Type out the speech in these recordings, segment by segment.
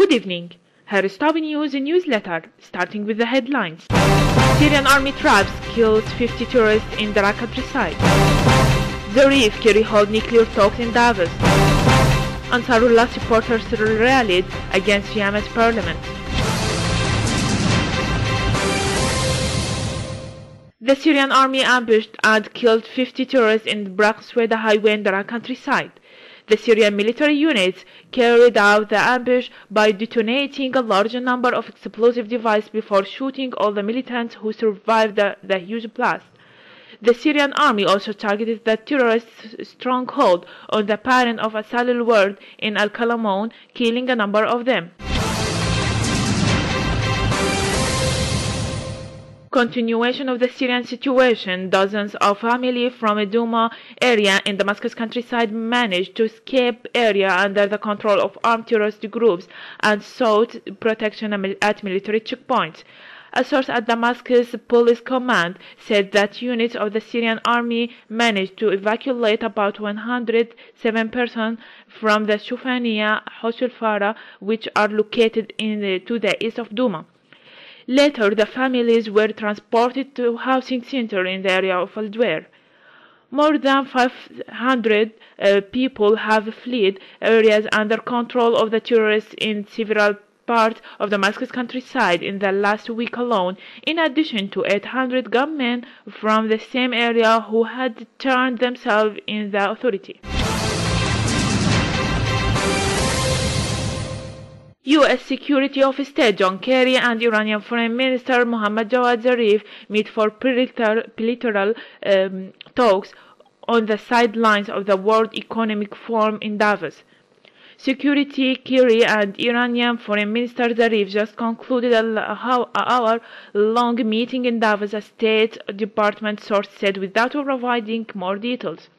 Good evening. Here is top news newsletter, starting with the headlines. Syrian army troops kills 50 tourists in the countryside. Zarif Kerry hold nuclear talks in Davos. Ansarullah supporters rallied against Yemen's parliament. The Syrian army ambushed and killed 50 tourists in the Brak-Sweda highway in the countryside. The Syrian military units carried out the ambush by detonating a large number of explosive devices before shooting all the militants who survived the huge blast. The Syrian army also targeted the terrorist stronghold on the parent of Asal al-Ward in Al-Kalamoun, killing a number of them. Continuation of the Syrian situation, dozens of families from a Douma area in Damascus countryside managed to escape area under the control of armed terrorist groups and sought protection at military checkpoints. A source at Damascus police command said that units of the Syrian army managed to evacuate about 107 persons from the Shufaniya Hoshul-Fara, which are located to the east of Douma. Later, the families were transported to a housing center in the area of Al-Dwar. More than 500 people have fled areas under control of the terrorists in several parts of Damascus countryside in the last week alone, in addition to 800 gunmen from the same area who had turned themselves in the authority. U.S. Secretary of State John Kerry and Iranian Foreign Minister Mohammad Javad Zarif meet for bilateral talks on the sidelines of the World Economic Forum in Davos. Secretary Kerry and Iranian Foreign Minister Zarif just concluded an hour-long meeting in Davos, a State Department source said, without providing more details.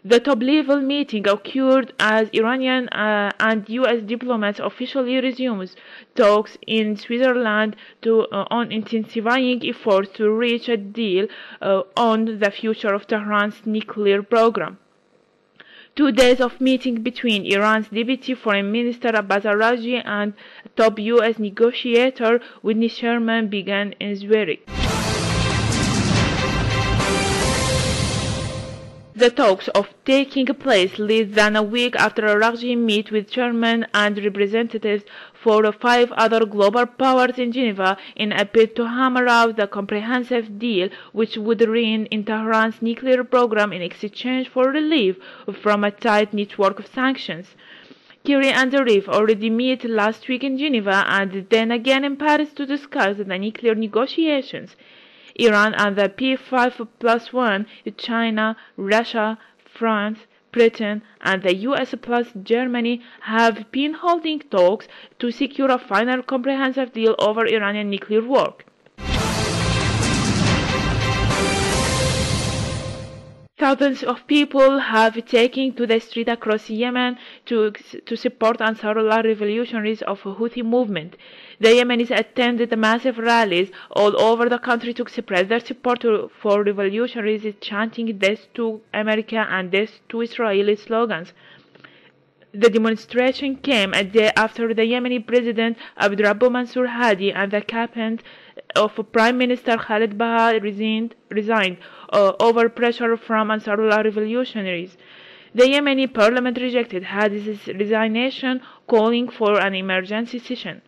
The top-level meeting occurred as Iranian and U.S. diplomats officially resumed talks in Switzerland on intensifying efforts to reach a deal on the future of Tehran's nuclear program. 2 days of meeting between Iran's Deputy Foreign Minister Abbas Araghchi and top U.S. negotiator Whitney Sherman began in Zurich. The talks of taking place less than a week after Araghchi met with chairmen and representatives for 5 other global powers in Geneva in a bid to hammer out the comprehensive deal which would rein in Tehran's nuclear program in exchange for relief from a tight network of sanctions. Kerry and Zarif already met last week in Geneva and then again in Paris to discuss the nuclear negotiations. Iran and the P5+1, China, Russia, France, Britain, and the US plus Germany have been holding talks to secure a final comprehensive deal over Iranian nuclear work. Thousands of people have taken to the street across Yemen to support Ansarullah revolutionaries of the Houthi movement. The Yemenis attended massive rallies all over the country to express their support for revolutionaries, chanting "Death to America" and "Death to Israel" slogans. The demonstration came a day after the Yemeni President Abdurrabbu Mansur Hadi and the cabinet of Prime Minister Khaled Baha resigned over pressure from Ansarullah revolutionaries. The Yemeni parliament rejected Hadi's resignation, calling for an emergency session.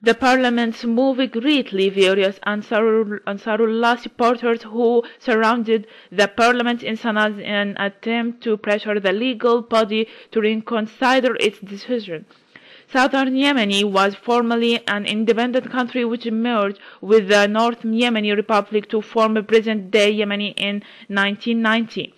The parliament's move greatly various Ansarullah supporters who surrounded the parliament in Sana'a in an attempt to pressure the legal body to reconsider its decision. Southern Yemen was formerly an independent country which merged with the North Yemeni Republic to form present-day Yemen in 1990.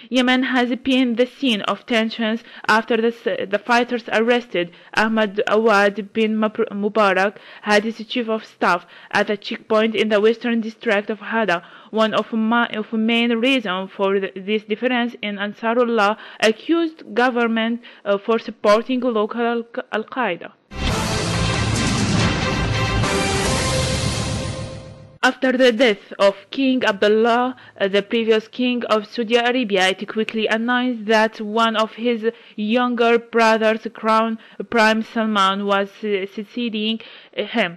Yemen has been the scene of tensions after the fighters arrested Ahmad Awad bin Mubarak, Hadi's chief of staff, at a checkpoint in the western district of Hada. One of the main reasons for this difference in Ansarullah accused government for supporting local Al-Qaeda. After the death of King Abdullah, the previous king of Saudi Arabia, it quickly announced that one of his younger brothers, Crown Prince Salman, was succeeding him.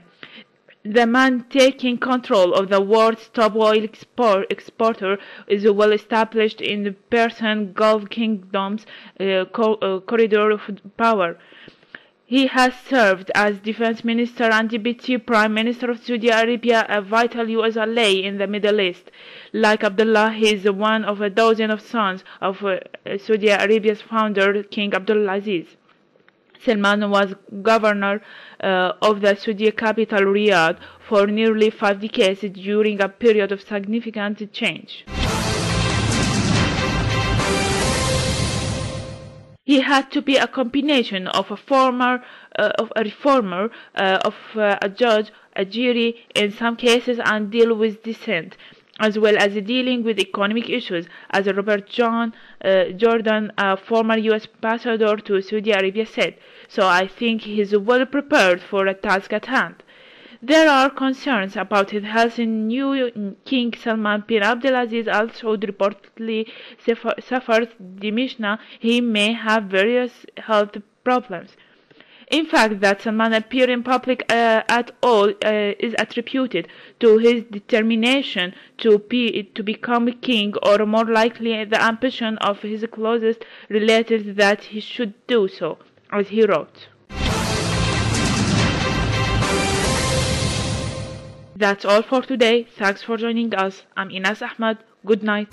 The man taking control of the world's top oil exporter is well established in the Persian Gulf Kingdom's corridor of power. He has served as defense minister and deputy prime minister of Saudi Arabia, a vital US ally in the Middle East. Like Abdullah, he is one of a dozen of sons of Saudi Arabia's founder, King Abdulaziz. Salman was governor of the Saudi capital Riyadh for nearly 5 decades during a period of significant change. He had to be a combination of a reformer, a judge, a jury in some cases, and deal with dissent, as well as dealing with economic issues, as Robert Jordan, a former U.S. ambassador to Saudi Arabia, said. So I think he's well prepared for a task at hand. There are concerns about his health. New King Salman bin Abdulaziz also reportedly suffers dementia. He may have various health problems. In fact, that Salman appear in public at all is attributed to his determination to become king, or more likely the ambition of his closest relatives that he should do so, as he wrote. That's all for today. Thanks for joining us. I'm Inas Ahmed. Good night.